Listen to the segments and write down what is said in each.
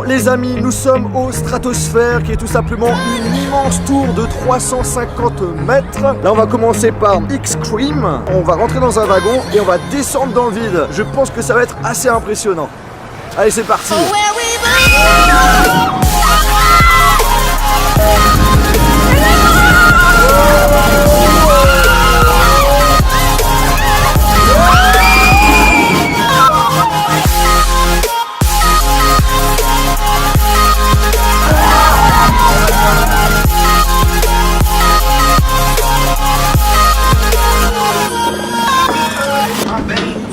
Les amis, nous sommes au Stratosphère, qui est tout simplement une immense tour de 350 mètres. Là, on va commencer par X-Cream. On va rentrer dans un wagon et on va descendre dans le vide. Je pense que ça va être assez impressionnant. Allez, c'est parti.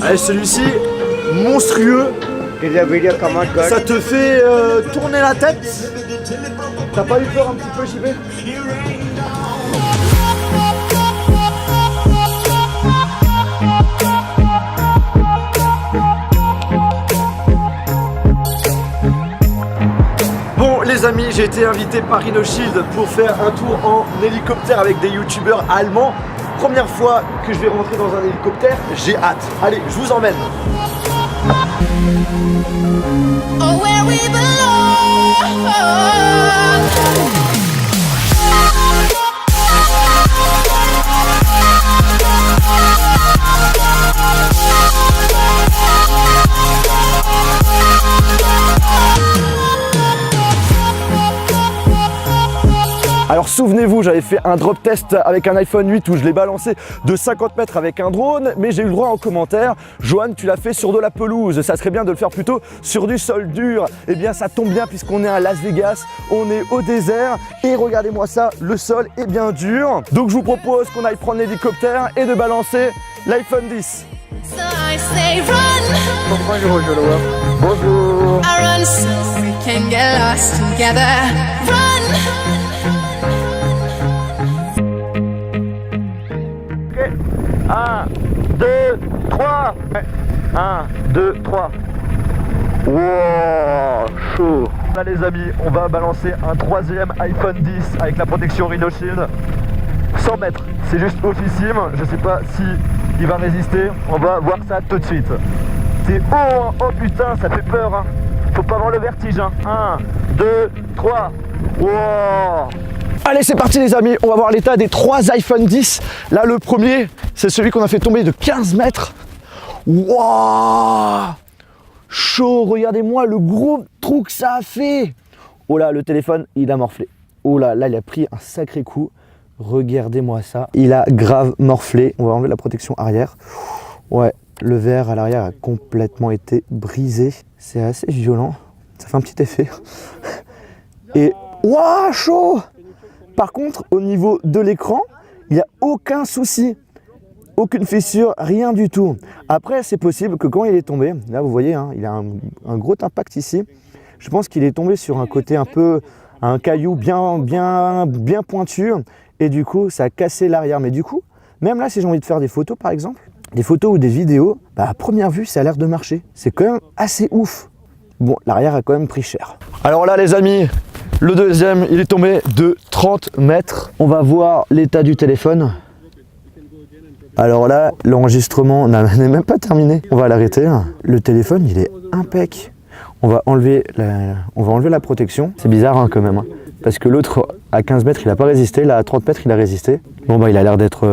Allez, celui-ci, monstrueux. Ça te fait tourner la tête. T'as pas eu peur un petit peu, JB? Bon les amis, j'ai été invité par InnoShield pour faire un tour en hélicoptère avec des youtubeurs allemands. Première fois que je vais rentrer dans un hélicoptère, j'ai hâte. Allez, je vous emmène. Oh, where we belong. Alors souvenez-vous, j'avais fait un drop test avec un iPhone 8 où je l'ai balancé de 50 mètres avec un drone, mais j'ai eu le droit en commentaire. Johan, tu l'as fait sur de la pelouse, ça serait bien de le faire plutôt sur du sol dur. Eh bien ça tombe bien puisqu'on est à Las Vegas, on est au désert et regardez-moi ça, le sol est bien dur. Donc je vous propose qu'on aille prendre l'hélicoptère et de balancer l'iPhone 10. So I say run. Bonjour. Bonjour. I run so we can get lost together. Run. 1, 2, 3. 1, 2, 3. Wow, chaud. Là les amis, on va balancer un troisième iPhone 10 avec la protection InnoShield. 100 mètres, c'est juste officime. Je sais pas si il va résister. On va voir ça tout de suite. C'est haut, hein. Oh putain, ça fait peur. Hein. Faut pas avoir le vertige. Hein. 1, 2, 3. Wow. Allez, c'est parti les amis, on va voir l'état des 3 iPhone 10. Là, le premier, c'est celui qu'on a fait tomber de 15 mètres. Waouh, chaud, regardez-moi le gros trou que ça a fait. Oh là, le téléphone, il a morflé. Oh là, là, il a pris un sacré coup. Regardez-moi ça. Il a grave morflé. On va enlever la protection arrière. Ouais, le verre à l'arrière a complètement été brisé. C'est assez violent. Ça fait un petit effet. Et waouh, chaud. Par contre, au niveau de l'écran, il n'y a aucun souci. Aucune fissure, rien du tout. Après, c'est possible que quand il est tombé, là vous voyez, hein, il a un gros impact ici. Je pense qu'il est tombé sur un côté un peu, un caillou bien pointu. Et du coup, ça a cassé l'arrière. Mais du coup, même là, si j'ai envie de faire des photos par exemple, des photos ou des vidéos, bah, à première vue, ça a l'air de marcher. C'est quand même assez ouf. Bon, l'arrière a quand même pris cher. Alors là, les amis, le deuxième, il est tombé de 30 mètres. On va voir l'état du téléphone. Alors là, l'enregistrement n'est même pas terminé. On va l'arrêter. Le téléphone, il est impec. On va enlever la protection. C'est bizarre hein, quand même. Hein, parce que l'autre, à 15 mètres, il n'a pas résisté. Là, à 30 mètres, il a résisté. Bon, bah, il a l'air d'être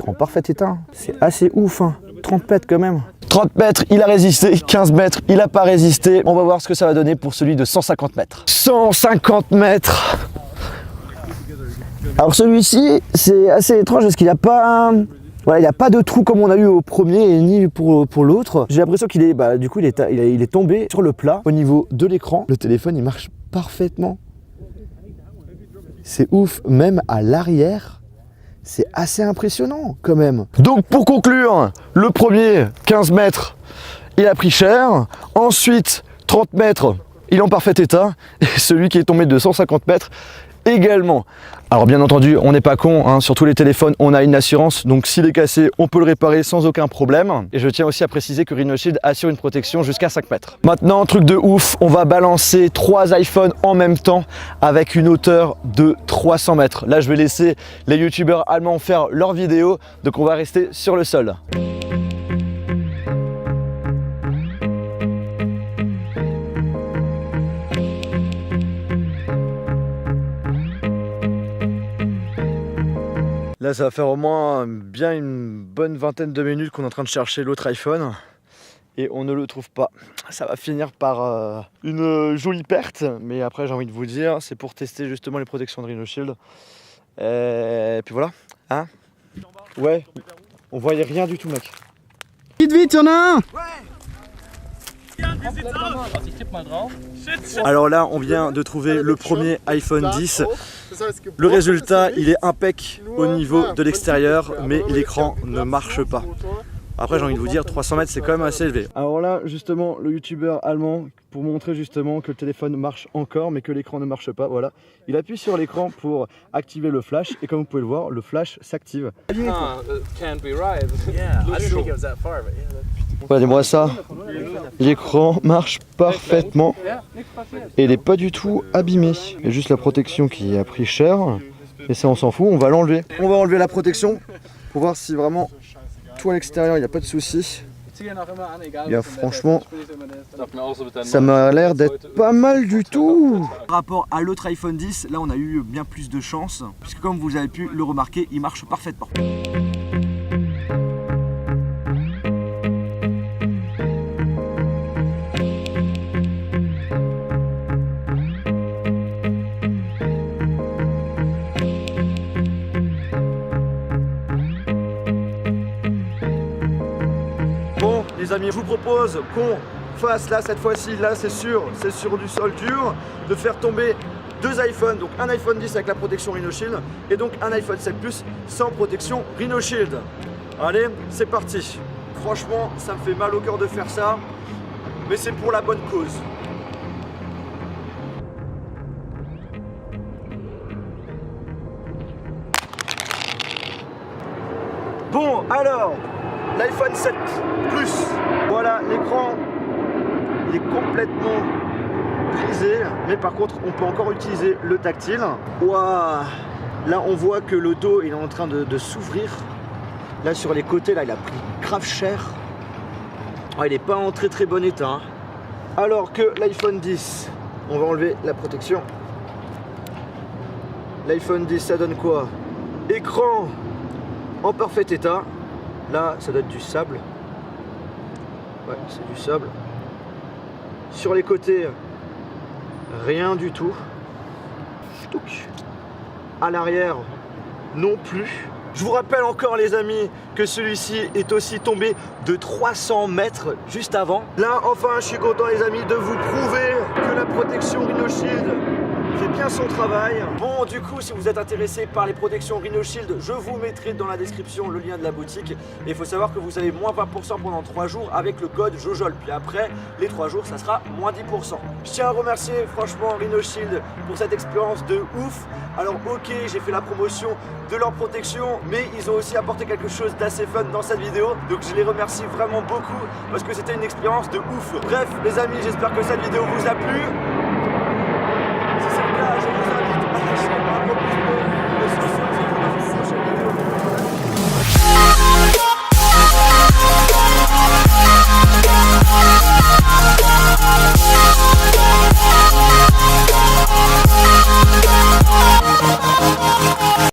en parfait état. C'est assez ouf. Hein. 30 mètres quand même. 30 mètres, il a résisté. 15 mètres, il n'a pas résisté. On va voir ce que ça va donner pour celui de 150 mètres. 150 mètres. Alors celui-ci, c'est assez étrange parce qu'il n'y a pas... Voilà, il n'y a pas de trou comme on a eu au premier et ni pour l'autre. J'ai l'impression qu'il est, du coup, il est tombé sur le plat. Au niveau de l'écran, le téléphone, il marche parfaitement. C'est ouf, même à l'arrière, c'est assez impressionnant quand même. Donc pour conclure, le premier, 15 mètres, il a pris cher. Ensuite, 30 mètres, il est en parfait état et celui qui est tombé de 150 mètres également. Alors bien entendu, on n'est pas con, hein, sur tous les téléphones on a une assurance, donc s'il est cassé, on peut le réparer sans aucun problème. Et je tiens aussi à préciser que Rhinoshield assure une protection jusqu'à 5 mètres. Maintenant, truc de ouf, on va balancer 3 iPhones en même temps avec une hauteur de 300 mètres. Là, je vais laisser les youtubeurs allemands faire leurs vidéos, donc on va rester sur le sol. Là, ça va faire au moins bien une bonne vingtaine de minutes qu'on est en train de chercher l'autre iPhone et on ne le trouve pas. Ça va finir par une jolie perte, mais après j'ai envie de vous dire, c'est pour tester justement les protections de Rhinoshield. Et puis voilà, hein. Ouais, on voyait rien du tout, mec. Vite, vite, y'en a un! Alors là, on vient de trouver le premier iPhone 10. Le résultat, il est impec au niveau de l'extérieur, mais l'écran ne marche pas. Après, j'ai envie de vous dire, 300 mètres, c'est quand même assez élevé. Alors là, justement, le youtubeur allemand, pour montrer justement que le téléphone marche encore, mais que l'écran ne marche pas, voilà. Il appuie sur l'écran pour activer le flash, et comme vous pouvez le voir, le flash s'active. Regardez-moi ça, l'écran marche parfaitement et il n'est pas du tout abîmé. Il y a juste la protection qui a pris cher et ça on s'en fout, on va l'enlever. On va enlever la protection pour voir si vraiment tout à l'extérieur il n'y a pas de souci. Franchement, ça m'a l'air d'être pas mal du tout. Par rapport à l'autre iPhone 10, là on a eu bien plus de chance puisque comme vous avez pu le remarquer, il marche parfaitement. Bon les amis, je vous propose qu'on fasse là cette fois-ci, là c'est sur du sol dur, de faire tomber 2 iPhones, donc un iPhone 10 avec la protection Rhinoshield et donc un iPhone 7 Plus sans protection Rhinoshield. Allez, c'est parti. Franchement, ça me fait mal au cœur de faire ça, mais c'est pour la bonne cause. Bon, alors, l'iPhone 7 Plus, voilà l'écran, il est complètement brisé, mais par contre on peut encore utiliser le tactile. Waouh, là on voit que le dos il est en train de s'ouvrir. Là sur les côtés, là il a pris grave cher. Oh, il n'est pas en très bon état, hein. Alors que l'iPhone 10, on va enlever la protection. L'iPhone 10 ça donne quoi? Écran en parfait état. Là ça doit être du sable. Ouais, c'est du sable. Sur les côtés, rien du tout. À l'arrière, non plus. Je vous rappelle encore les amis que celui-ci est aussi tombé de 300 mètres juste avant. Là enfin je suis content les amis de vous prouver que la protection Rhinoshield fait bien son travail. Bon du coup si vous êtes intéressé par les protections Rhinoshield, je vous mettrai dans la description le lien de la boutique. Et il faut savoir que vous avez moins 20% pendant 3 jours avec le code JOJOL. Puis après les 3 jours ça sera moins 10%. Je tiens à remercier franchement Rhinoshield pour cette expérience de ouf. Alors ok, j'ai fait la promotion de leur protection, mais ils ont aussi apporté quelque chose d'assez fun dans cette vidéo. Donc je les remercie vraiment beaucoup parce que c'était une expérience de ouf. Bref les amis, j'espère que cette vidéo vous a plu. Si c'est le cas, je vous invite